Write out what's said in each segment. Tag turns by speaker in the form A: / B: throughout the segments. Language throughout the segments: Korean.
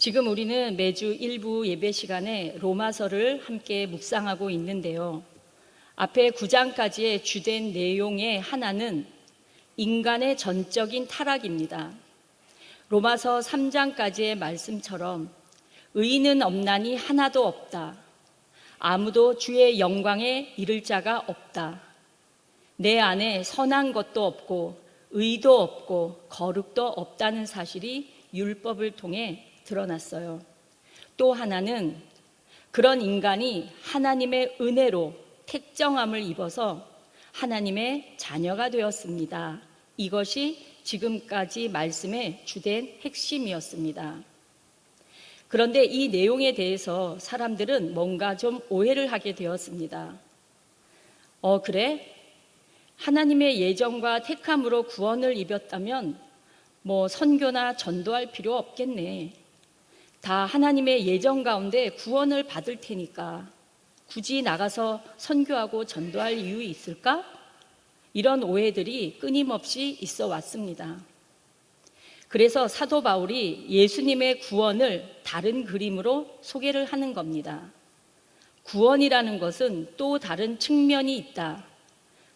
A: 지금 우리는 매주 일부 예배 시간에 로마서를 함께 묵상하고 있는데요. 앞에 9장까지의 주된 내용의 하나는 인간의 전적인 타락입니다. 로마서 3장까지의 말씀처럼 의인은 없나니 하나도 없다. 아무도 주의 영광에 이를 자가 없다. 내 안에 선한 것도 없고 의도 없고 거룩도 없다는 사실이 율법을 통해 드러났어요. 또 하나는 그런 인간이 하나님의 은혜로 택정함을 입어서 하나님의 자녀가 되었습니다. 이것이 지금까지 말씀의 주된 핵심이었습니다. 그런데 이 내용에 대해서 사람들은 뭔가 좀 오해를 하게 되었습니다. 그래? 하나님의 예정과 택함으로 구원을 입었다면 선교나 전도할 필요 없겠네. 다 하나님의 예정 가운데 구원을 받을 테니까 굳이 나가서 선교하고 전도할 이유 있을까? 이런 오해들이 끊임없이 있어 왔습니다. 그래서 사도 바울이 예수님의 구원을 다른 그림으로 소개를 하는 겁니다. 구원이라는 것은 또 다른 측면이 있다.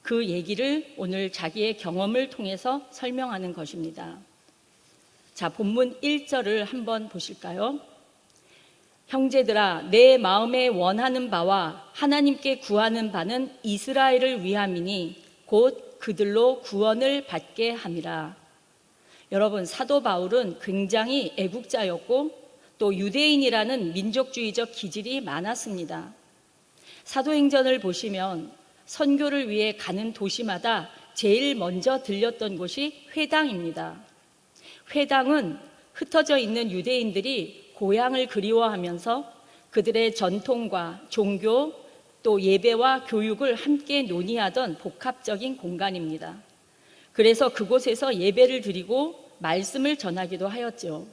A: 그 얘기를 오늘 자기의 경험을 통해서 설명하는 것입니다. 자, 본문 1절을 한번 보실까요? 형제들아, 내 마음에 원하는 바와 하나님께 구하는 바는 이스라엘을 위함이니 곧 그들로 구원을 받게 함이라. 여러분, 사도 바울은 굉장히 애국자였고 또 유대인이라는 민족주의적 기질이 많았습니다. 사도행전을 보시면 선교를 위해 가는 도시마다 제일 먼저 들렸던 곳이 회당입니다. 회당은 흩어져 있는 유대인들이 고향을 그리워하면서 그들의 전통과 종교 또 예배와 교육을 함께 논의하던 복합적인 공간입니다. 그래서 그곳에서 예배를 드리고 말씀을 전하기도 하였죠.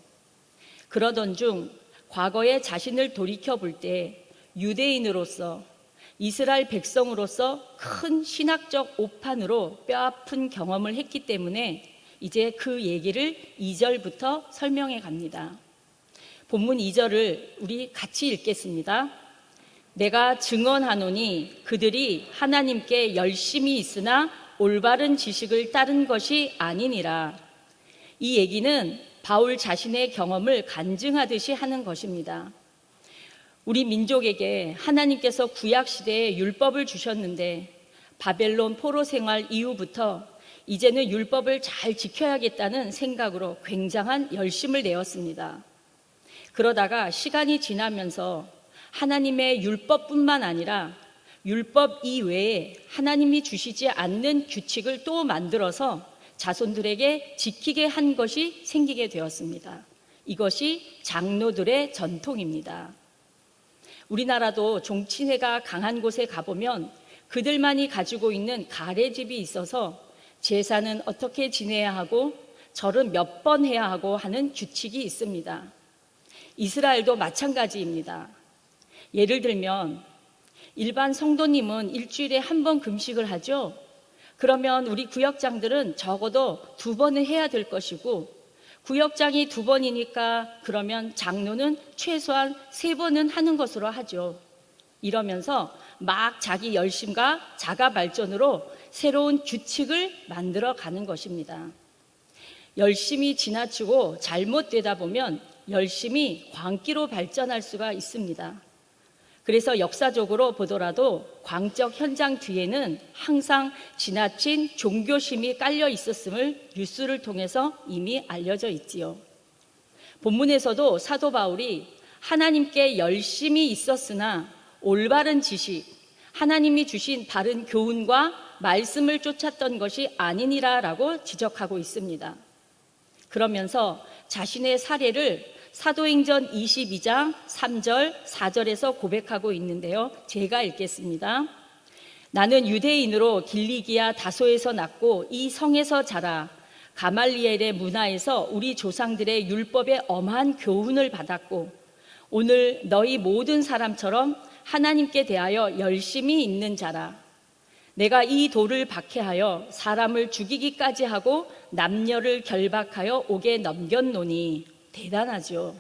A: 그러던 중 과거에 자신을 돌이켜 볼 때 유대인으로서 이스라엘 백성으로서 큰 신학적 오판으로 뼈아픈 경험을 했기 때문에 이제 그 얘기를 2절부터 설명해 갑니다. 본문 2절을 우리 같이 읽겠습니다. 내가 증언하노니 그들이 하나님께 열심히 있으나 올바른 지식을 따른 것이 아니니라. 이 얘기는 바울 자신의 경험을 간증하듯이 하는 것입니다. 우리 민족에게 하나님께서 구약시대에 율법을 주셨는데 바벨론 포로 생활 이후부터 이제는 율법을 잘 지켜야겠다는 생각으로 굉장한 열심을 내었습니다. 그러다가 시간이 지나면서 하나님의 율법뿐만 아니라 율법 이외에 하나님이 주시지 않는 규칙을 또 만들어서 자손들에게 지키게 한 것이 생기게 되었습니다. 이것이 장로들의 전통입니다. 우리나라도 종친회가 강한 곳에 가보면 그들만이 가지고 있는 가래집이 있어서 제사는 어떻게 지내야 하고 절은 몇 번 해야 하고 하는 규칙이 있습니다. 이스라엘도 마찬가지입니다. 예를 들면 일반 성도님은 일주일에 한 번 금식을 하죠. 그러면 우리 구역장들은 적어도 2번은 해야 될 것이고 구역장이 2번이니까 그러면 장로는 최소한 3번은 하는 것으로 하죠. 이러면서 막 자기 열심과 자가 발전으로 새로운 규칙을 만들어 가는 것입니다. 열심히 지나치고 잘못되다 보면 열심히 광기로 발전할 수가 있습니다. 그래서 역사적으로 보더라도 광적 현장 뒤에는 항상 지나친 종교심이 깔려 있었음을 뉴스를 통해서 이미 알려져 있지요. 본문에서도 사도 바울이 하나님께 열심히 있었으나 올바른 지식, 하나님이 주신 바른 교훈과 말씀을 쫓았던 것이 아니니라라고 지적하고 있습니다. 그러면서 자신의 사례를 사도행전 22장 3절, 4절에서 고백하고 있는데요. 제가 읽겠습니다. 나는 유대인으로 길리기아 다소에서 났고 이 성에서 자라 가말리엘의 문화에서 우리 조상들의 율법의 엄한 교훈을 받았고 오늘 너희 모든 사람처럼 하나님께 대하여 열심히 있는 자라. 내가 이 돌을 박해하여 사람을 죽이기까지 하고 남녀를 결박하여 옥에 넘겼노니. 대단하죠.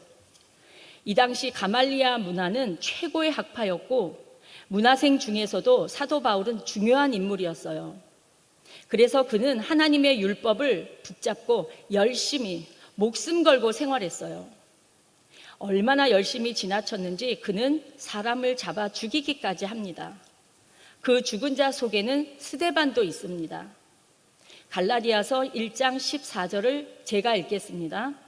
A: 이 당시 가말리아 문화는 최고의 학파였고 문화생 중에서도 사도 바울은 중요한 인물이었어요. 그래서 그는 하나님의 율법을 붙잡고 열심히 목숨 걸고 생활했어요. 얼마나 열심히 지나쳤는지 그는 사람을 잡아 죽이기까지 합니다. 그 죽은 자 속에는 스데반도 있습니다. 갈라디아서 1장 14절을 제가 읽겠습니다.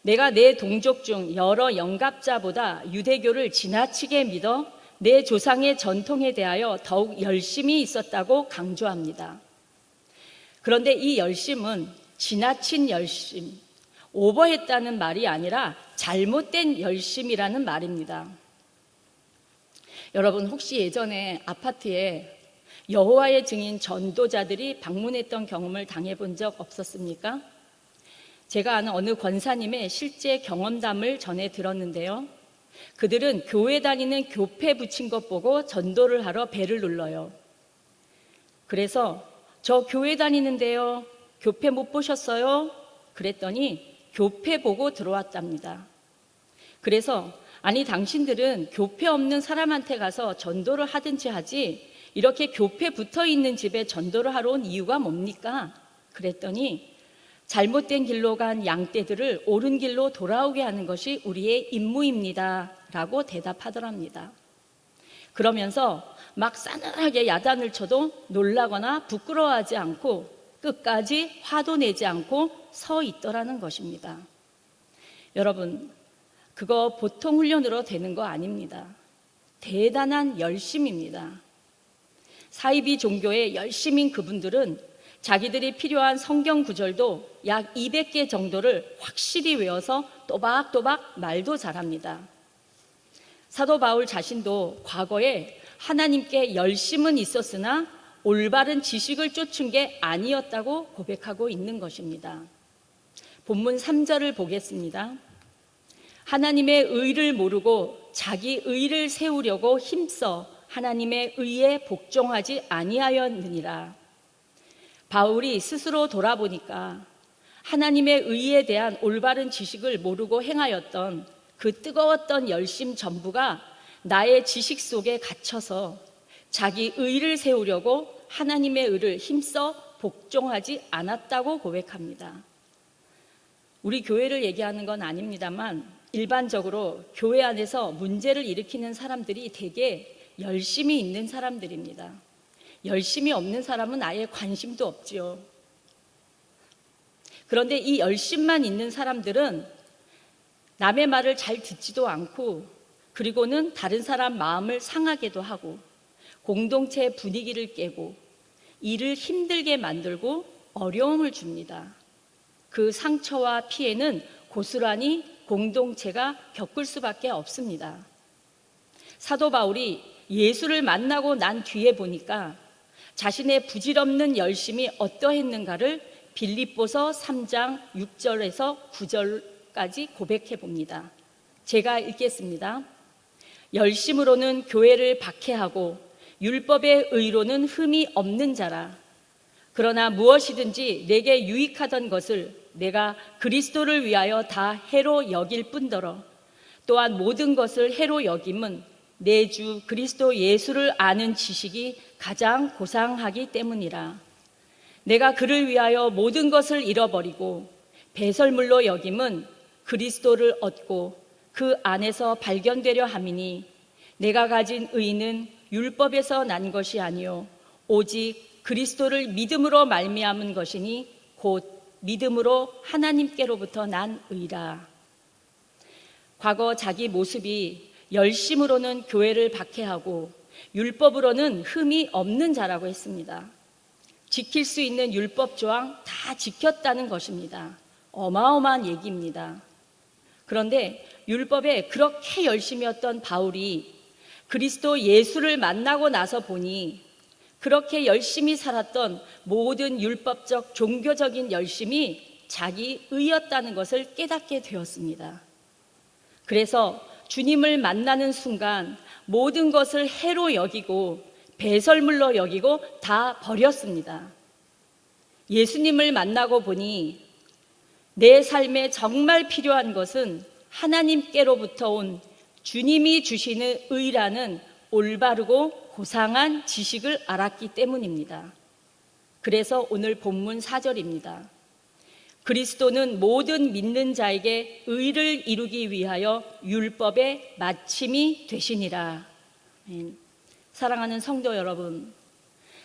A: 내가 내 동족 중 여러 영갑자보다 유대교를 지나치게 믿어 내 조상의 전통에 대하여 더욱 열심히 있었다고 강조합니다. 그런데 이 열심은 지나친 열심, 오버했다는 말이 아니라 잘못된 열심이라는 말입니다. 여러분 혹시 예전에 아파트에 여호와의 증인 전도자들이 방문했던 경험을 당해본 적 없었습니까? 제가 아는 어느 권사님의 실제 경험담을 전해 들었는데요. 그들은 교회 다니는 교패 붙인 것 보고 전도를 하러 배를 눌러요. 그래서 저 교회 다니는데요. 교패 못 보셨어요? 그랬더니 교패 보고 들어왔답니다. 그래서 아니 당신들은 교패 없는 사람한테 가서 전도를 하든지 하지 이렇게 교패 붙어 있는 집에 전도를 하러 온 이유가 뭡니까? 그랬더니 잘못된 길로 간 양떼들을 옳은 길로 돌아오게 하는 것이 우리의 임무입니다 라고 대답하더랍니다. 그러면서 막 싸늘하게 야단을 쳐도 놀라거나 부끄러워하지 않고 끝까지 화도 내지 않고 서 있더라는 것입니다. 여러분, 그거 보통 훈련으로 되는 거 아닙니다. 대단한 열심입니다. 사이비 종교의 열심인 그분들은 자기들이 필요한 성경 구절도 약 200개 정도를 확실히 외워서 또박또박 말도 잘합니다. 사도 바울 자신도 과거에 하나님께 열심은 있었으나 올바른 지식을 쫓은 게 아니었다고 고백하고 있는 것입니다. 본문 3절을 보겠습니다. 하나님의 의를 모르고 자기 의를 세우려고 힘써 하나님의 의에 복종하지 아니하였느니라. 바울이 스스로 돌아보니까 하나님의 의에 대한 올바른 지식을 모르고 행하였던 그 뜨거웠던 열심 전부가 나의 지식 속에 갇혀서 자기 의를 세우려고 하나님의 의를 힘써 복종하지 않았다고 고백합니다. 우리 교회를 얘기하는 건 아닙니다만 일반적으로 교회 안에서 문제를 일으키는 사람들이 되게 열심히 있는 사람들입니다. 열심히 없는 사람은 아예 관심도 없지요. 그런데 이 열심만 있는 사람들은 남의 말을 잘 듣지도 않고 그리고는 다른 사람 마음을 상하게도 하고 공동체 분위기를 깨고 일을 힘들게 만들고 어려움을 줍니다. 그 상처와 피해는 고스란히 공동체가 겪을 수밖에 없습니다. 사도 바울이 예수를 만나고 난 뒤에 보니까 자신의 부질없는 열심이 어떠했는가를 빌립보서 3장 6절에서 9절까지 고백해 봅니다. 제가 읽겠습니다. 열심으로는 교회를 박해하고 율법의 의로는 흠이 없는 자라. 그러나 무엇이든지 내게 유익하던 것을 내가 그리스도를 위하여 다 해로 여길 뿐더러 또한 모든 것을 해로 여김은 내 주 그리스도 예수를 아는 지식이 가장 고상하기 때문이라. 내가 그를 위하여 모든 것을 잃어버리고 배설물로 여김은 그리스도를 얻고 그 안에서 발견되려 함이니 내가 가진 의는 율법에서 난 것이 아니요 오직 그리스도를 믿음으로 말미암은 것이니 곧 믿음으로 하나님께로부터 난 의라. 과거 자기 모습이 열심으로는 교회를 박해하고 율법으로는 흠이 없는 자라고 했습니다. 지킬 수 있는 율법 조항 다 지켰다는 것입니다. 어마어마한 얘기입니다. 그런데 율법에 그렇게 열심이었던 바울이 그리스도 예수를 만나고 나서 보니 그렇게 열심히 살았던 모든 율법적 종교적인 열심이 자기 의였다는 것을 깨닫게 되었습니다. 그래서 주님을 만나는 순간 모든 것을 해로 여기고 배설물로 여기고 다 버렸습니다. 예수님을 만나고 보니 내 삶에 정말 필요한 것은 하나님께로부터 온 주님이 주시는 의라는 올바르고 고상한 지식을 알았기 때문입니다. 그래서 오늘 본문 4절입니다. 그리스도는 모든 믿는 자에게 의를 이루기 위하여 율법의 마침이 되시니라. 사랑하는 성도 여러분,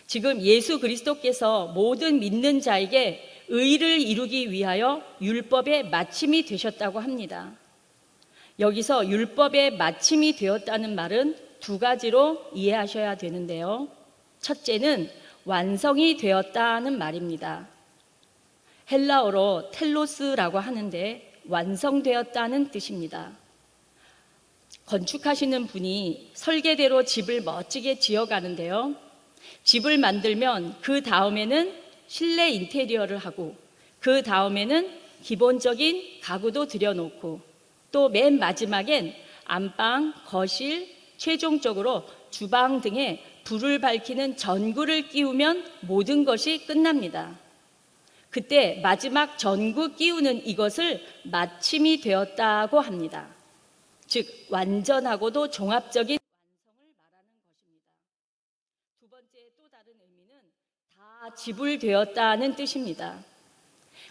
A: 지금 예수 그리스도께서 모든 믿는 자에게 의를 이루기 위하여 율법의 마침이 되셨다고 합니다. 여기서 율법의 마침이 되었다는 말은 두 가지로 이해하셔야 되는데요. 첫째는 완성이 되었다는 말입니다. 헬라어로 텔로스라고 하는데 완성되었다는 뜻입니다. 건축하시는 분이 설계대로 집을 멋지게 지어가는데요. 집을 만들면 그 다음에는 실내 인테리어를 하고 그 다음에는 기본적인 가구도 들여놓고 또 맨 마지막엔 안방, 거실, 최종적으로 주방 등에 불을 밝히는 전구를 끼우면 모든 것이 끝납니다. 그때 마지막 전구 끼우는 이것을 마침이 되었다고 합니다. 즉 완전하고도 종합적인 완성을 말하는 것입니다. 두 번째 또 다른 의미는 다 지불되었다는 뜻입니다.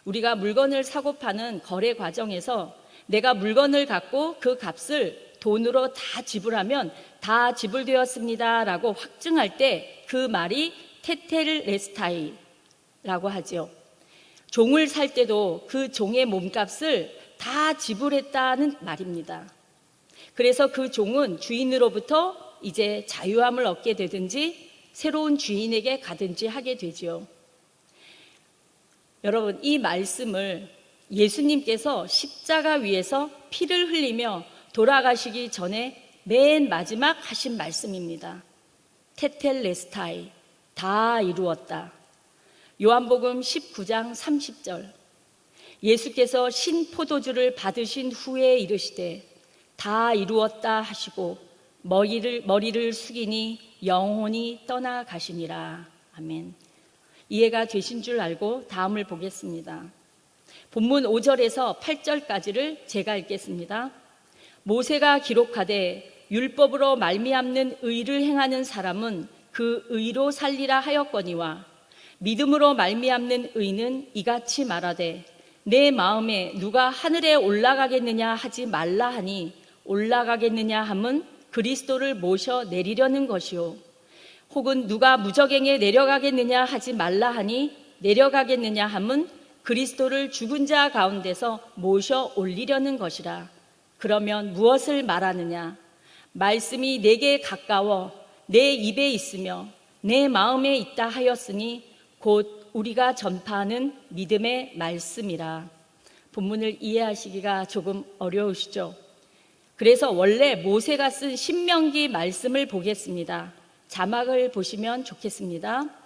A: 우리가 물건을 사고 파는 거래 과정에서 내가 물건을 갖고 그 값을 돈으로 다 지불하면 다 지불되었습니다 라고 확증할 때 그 말이 테텔레스타이라고 하죠. 종을 살 때도 그 종의 몸값을 다 지불했다는 말입니다. 그래서 그 종은 주인으로부터 이제 자유함을 얻게 되든지 새로운 주인에게 가든지 하게 되죠. 여러분, 이 말씀을 예수님께서 십자가 위에서 피를 흘리며 돌아가시기 전에 맨 마지막 하신 말씀입니다. 테텔레스타이, 다 이루었다. 요한복음 19장 30절, 예수께서 신포도주를 받으신 후에 이르시되 다 이루었다 하시고 머리를 숙이니 영혼이 떠나가시니라. 아멘. 이해가 되신 줄 알고 다음을 보겠습니다. 본문 5절에서 8절까지를 제가 읽겠습니다. 모세가 기록하되 율법으로 말미암는 의를 행하는 사람은 그 의로 살리라 하였거니와 믿음으로 말미암는 의는 이같이 말하되 내 마음에 누가 하늘에 올라가겠느냐 하지 말라 하니 올라가겠느냐 함은 그리스도를 모셔 내리려는 것이요 혹은 누가 무저갱에 내려가겠느냐 하지 말라 하니 내려가겠느냐 함은 그리스도를 죽은 자 가운데서 모셔 올리려는 것이라. 그러면 무엇을 말하느냐? 말씀이 내게 가까워 내 입에 있으며 내 마음에 있다 하였으니 곧 우리가 전파하는 믿음의 말씀이라. 본문을 이해하시기가 조금 어려우시죠? 그래서 원래 모세가 쓴 신명기 말씀을 보겠습니다. 자막을 보시면 좋겠습니다.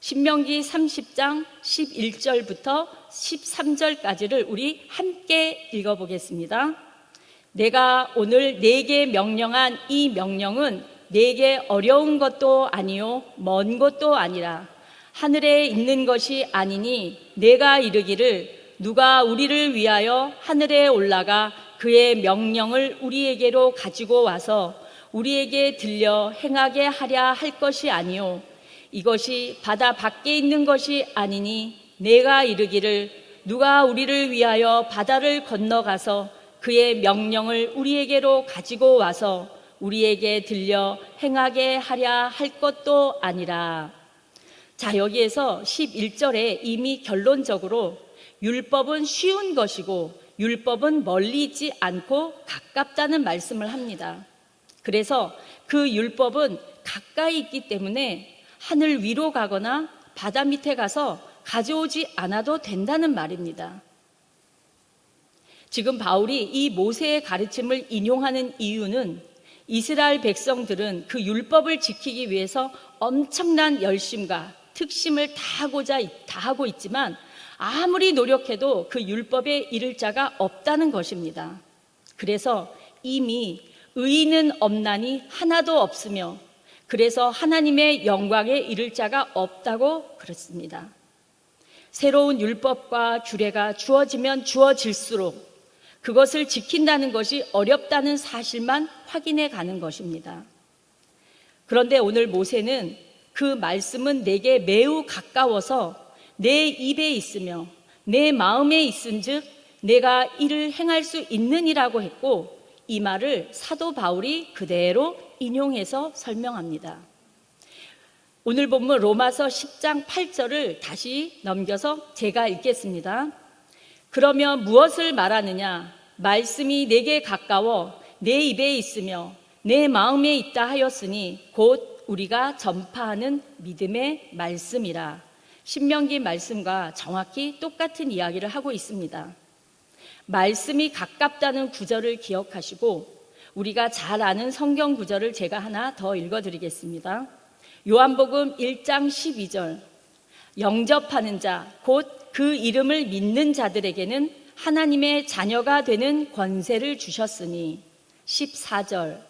A: 신명기 30장 11절부터 13절까지를 우리 함께 읽어보겠습니다. 내가 오늘 네게 명령한 이 명령은 네게 어려운 것도 아니요 먼 것도 아니라 하늘에 있는 것이 아니니 내가 이르기를 누가 우리를 위하여 하늘에 올라가 그의 명령을 우리에게로 가지고 와서 우리에게 들려 행하게 하랴 할 것이 아니요 이것이 바다 밖에 있는 것이 아니니 내가 이르기를 누가 우리를 위하여 바다를 건너가서 그의 명령을 우리에게로 가지고 와서 우리에게 들려 행하게 하랴 할 것도 아니라. 자, 여기에서 11절에 이미 결론적으로 율법은 쉬운 것이고 율법은 멀리 있지 않고 가깝다는 말씀을 합니다. 그래서 그 율법은 가까이 있기 때문에 하늘 위로 가거나 바다 밑에 가서 가져오지 않아도 된다는 말입니다. 지금 바울이 이 모세의 가르침을 인용하는 이유는 이스라엘 백성들은 그 율법을 지키기 위해서 엄청난 열심과 특심을 다 하고 있지만 아무리 노력해도 그 율법에 이를 자가 없다는 것입니다. 그래서 이미 의인은 없나니 하나도 없으며 그래서 하나님의 영광에 이를 자가 없다고 그렇습니다. 새로운 율법과 규례가 주어지면 주어질수록 그것을 지킨다는 것이 어렵다는 사실만 확인해 가는 것입니다. 그런데 오늘 모세는 그 말씀은 내게 매우 가까워서 내 입에 있으며 내 마음에 있은즉 내가 이를 행할 수 있느니라고 했고, 이 말을 사도 바울이 그대로 인용해서 설명합니다. 오늘 본문 로마서 10장 8절을 다시 넘겨서 제가 읽겠습니다. 그러면 무엇을 말하느냐? 말씀이 내게 가까워 내 입에 있으며 내 마음에 있다 하였으니 곧 우리가 전파하는 믿음의 말씀이라. 신명기 말씀과 정확히 똑같은 이야기를 하고 있습니다. 말씀이 가깝다는 구절을 기억하시고, 우리가 잘 아는 성경 구절을 제가 하나 더 읽어드리겠습니다. 요한복음 1장 12절, 영접하는 자, 곧 그 이름을 믿는 자들에게는 하나님의 자녀가 되는 권세를 주셨으니. 14절,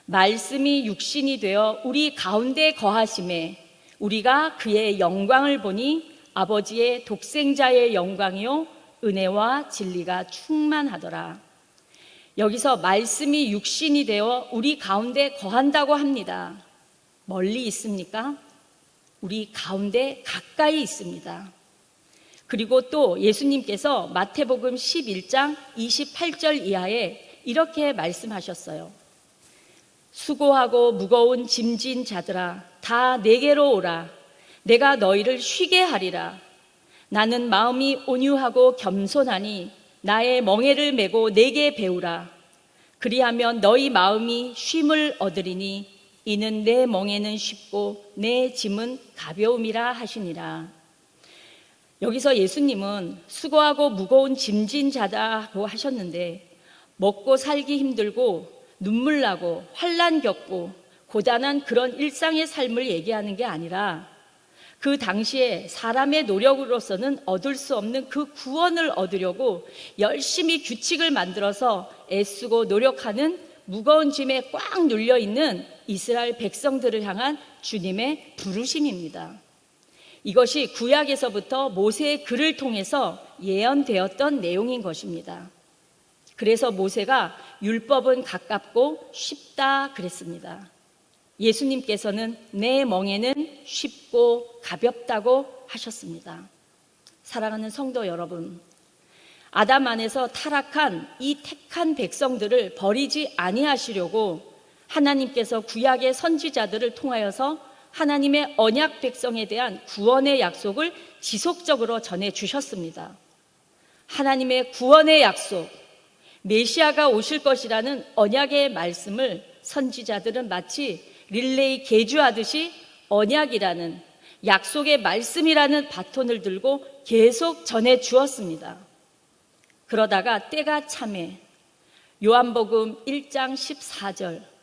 A: 말씀이 육신이 되어 우리 가운데 거하심에 우리가 그의 영광을 보니 아버지의 독생자의 영광이요 은혜와 진리가 충만하더라. 여기서 말씀이 육신이 되어 우리 가운데 거한다고 합니다. 멀리 있습니까? 우리 가운데 가까이 있습니다. 그리고 또 예수님께서 마태복음 11장 28절 이하에 이렇게 말씀하셨어요. 수고하고 무거운 짐진 자들아, 다 내게로 오라. 내가 너희를 쉬게 하리라. 나는 마음이 온유하고 겸손하니 나의 멍에를 메고 내게 배우라. 그리하면 너희 마음이 쉼을 얻으리니 이는 내 멍에는 쉽고 내 짐은 가벼움이라 하시니라. 여기서 예수님은 수고하고 무거운 짐진 자다고 하셨는데, 먹고 살기 힘들고 눈물 나고 환난 겪고 고단한 그런 일상의 삶을 얘기하는 게 아니라, 그 당시에 사람의 노력으로서는 얻을 수 없는 그 구원을 얻으려고 열심히 규칙을 만들어서 애쓰고 노력하는 무거운 짐에 꽉 눌려있는 이스라엘 백성들을 향한 주님의 부르심입니다. 이것이 구약에서부터 모세의 글을 통해서 예언되었던 내용인 것입니다. 그래서 모세가 율법은 가깝고 쉽다 그랬습니다. 예수님께서는 내 멍에는 쉽고 가볍다고 하셨습니다. 사랑하는 성도 여러분, 아담 안에서 타락한 이 택한 백성들을 버리지 아니하시려고 하나님께서 구약의 선지자들을 통하여서 하나님의 언약 백성에 대한 구원의 약속을 지속적으로 전해주셨습니다. 하나님의 구원의 약속, 메시아가 오실 것이라는 언약의 말씀을 선지자들은 마치 릴레이 개주하듯이 언약이라는, 약속의 말씀이라는 바톤을 들고 계속 전해주었습니다. 그러다가 때가 참해 요한복음 1장 14절,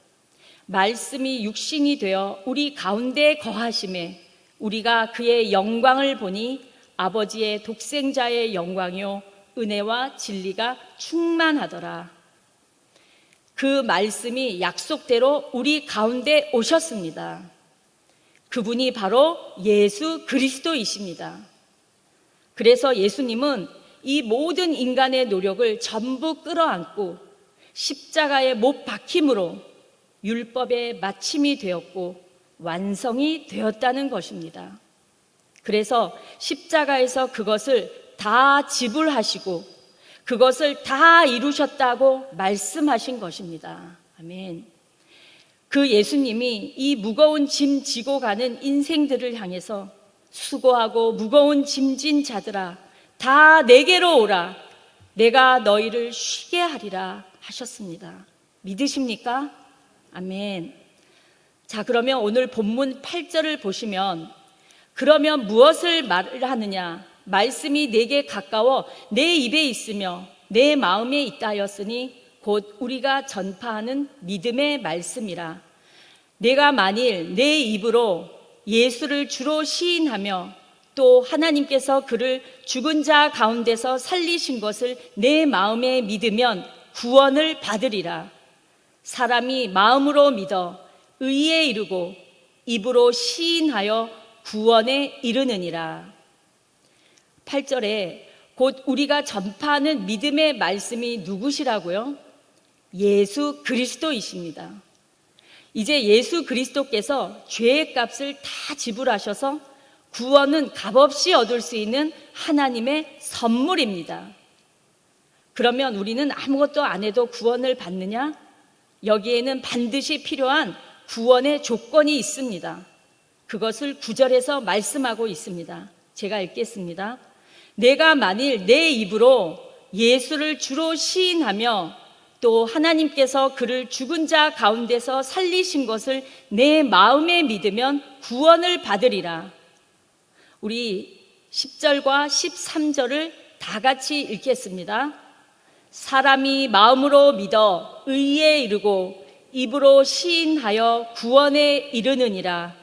A: 말씀이 육신이 되어 우리 가운데 거하심에 우리가 그의 영광을 보니 아버지의 독생자의 영광이요 은혜와 진리가 충만하더라. 그 말씀이 약속대로 우리 가운데 오셨습니다. 그분이 바로 예수 그리스도이십니다. 그래서 예수님은 이 모든 인간의 노력을 전부 끌어안고 십자가에 못 박힘으로 율법의 마침이 되었고 완성이 되었다는 것입니다. 그래서 십자가에서 그것을 다 지불하시고 그것을 다 이루셨다고 말씀하신 것입니다. 아멘. 그 예수님이 이 무거운 짐 지고 가는 인생들을 향해서 수고하고 무거운 짐진 자들아, 다 내게로 오라. 내가 너희를 쉬게 하리라 하셨습니다. 믿으십니까? 아멘. 자, 그러면 오늘 본문 8절을 보시면, 그러면 무엇을 말을 하느냐? 말씀이 내게 가까워 내 입에 있으며 내 마음에 있다 하였으니 곧 우리가 전파하는 믿음의 말씀이라. 내가 만일 내 입으로 예수를 주로 시인하며 또 하나님께서 그를 죽은 자 가운데서 살리신 것을 내 마음에 믿으면 구원을 받으리라. 사람이 마음으로 믿어 의에 이르고 입으로 시인하여 구원에 이르느니라. 8절에 곧 우리가 전파하는 믿음의 말씀이 누구시라고요? 예수 그리스도이십니다. 이제 예수 그리스도께서 죄의 값을 다 지불하셔서 구원은 값없이 얻을 수 있는 하나님의 선물입니다. 그러면 우리는 아무것도 안 해도 구원을 받느냐? 여기에는 반드시 필요한 구원의 조건이 있습니다. 그것을 9절에서 말씀하고 있습니다. 제가 읽겠습니다. 내가 만일 내 입으로 예수를 주로 시인하며 또 하나님께서 그를 죽은 자 가운데서 살리신 것을 내 마음에 믿으면 구원을 받으리라. 우리 10절과 13절을 다 같이 읽겠습니다. 사람이 마음으로 믿어 의에 이르고 입으로 시인하여 구원에 이르느니라.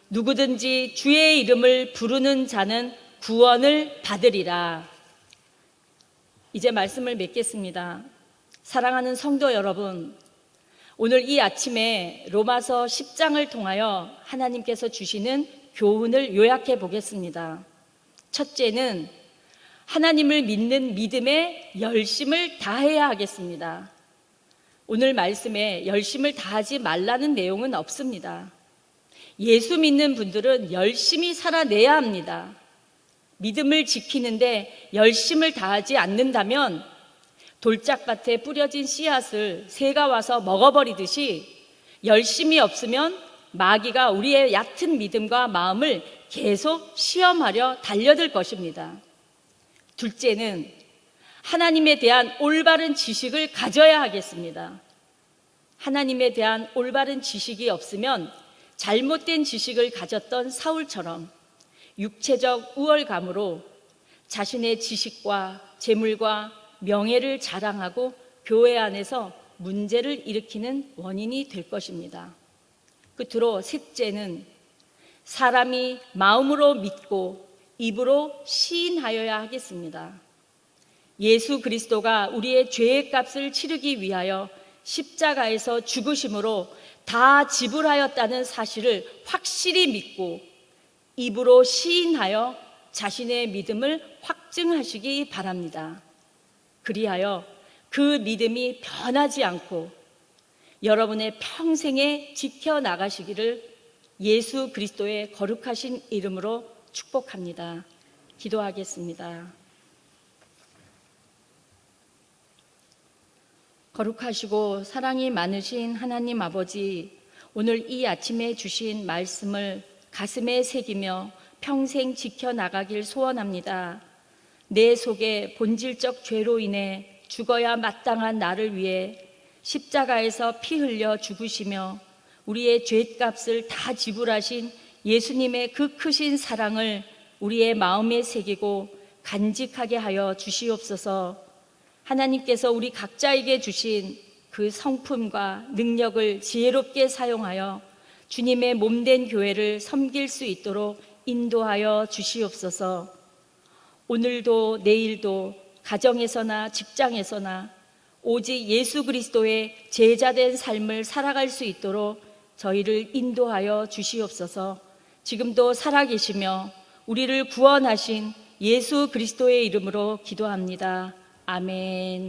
A: 누구든지 주의 이름을 부르는 자는 구원을 받으리라. 이제 말씀을 맺겠습니다. 사랑하는 성도 여러분, 오늘 이 아침에 로마서 10장을 통하여 하나님께서 주시는 교훈을 요약해 보겠습니다. 첫째는 하나님을 믿는 믿음에 열심을 다해야 하겠습니다. 오늘 말씀에 열심을 다하지 말라는 내용은 없습니다. 예수 믿는 분들은 열심히 살아내야 합니다. 믿음을 지키는데 열심을 다하지 않는다면 돌짝밭에 뿌려진 씨앗을 새가 와서 먹어버리듯이 열심이 없으면 마귀가 우리의 얕은 믿음과 마음을 계속 시험하려 달려들 것입니다. 둘째는 하나님에 대한 올바른 지식을 가져야 하겠습니다. 하나님에 대한 올바른 지식이 없으면 잘못된 지식을 가졌던 사울처럼 육체적 우월감으로 자신의 지식과 재물과 명예를 자랑하고 교회 안에서 문제를 일으키는 원인이 될 것입니다. 끝으로 셋째는 사람이 마음으로 믿고 입으로 시인하여야 하겠습니다. 예수 그리스도가 우리의 죄의 값을 치르기 위하여 십자가에서 죽으심으로 다 지불하였다는 사실을 확실히 믿고 입으로 시인하여 자신의 믿음을 확증하시기 바랍니다. 그리하여 그 믿음이 변하지 않고 여러분의 평생에 지켜나가시기를 예수 그리스도의 거룩하신 이름으로 축복합니다. 기도하겠습니다. 거룩하시고 사랑이 많으신 하나님 아버지, 오늘 이 아침에 주신 말씀을 가슴에 새기며 평생 지켜나가길 소원합니다. 내 속에 본질적 죄로 인해 죽어야 마땅한 나를 위해 십자가에서 피 흘려 죽으시며 우리의 죄값을 다 지불하신 예수님의 그 크신 사랑을 우리의 마음에 새기고 간직하게 하여 주시옵소서. 하나님께서 우리 각자에게 주신 그 성품과 능력을 지혜롭게 사용하여 주님의 몸된 교회를 섬길 수 있도록 인도하여 주시옵소서. 오늘도 내일도 가정에서나 직장에서나 오직 예수 그리스도의 제자된 삶을 살아갈 수 있도록 저희를 인도하여 주시옵소서. 지금도 살아계시며 우리를 구원하신 예수 그리스도의 이름으로 기도합니다. 아멘.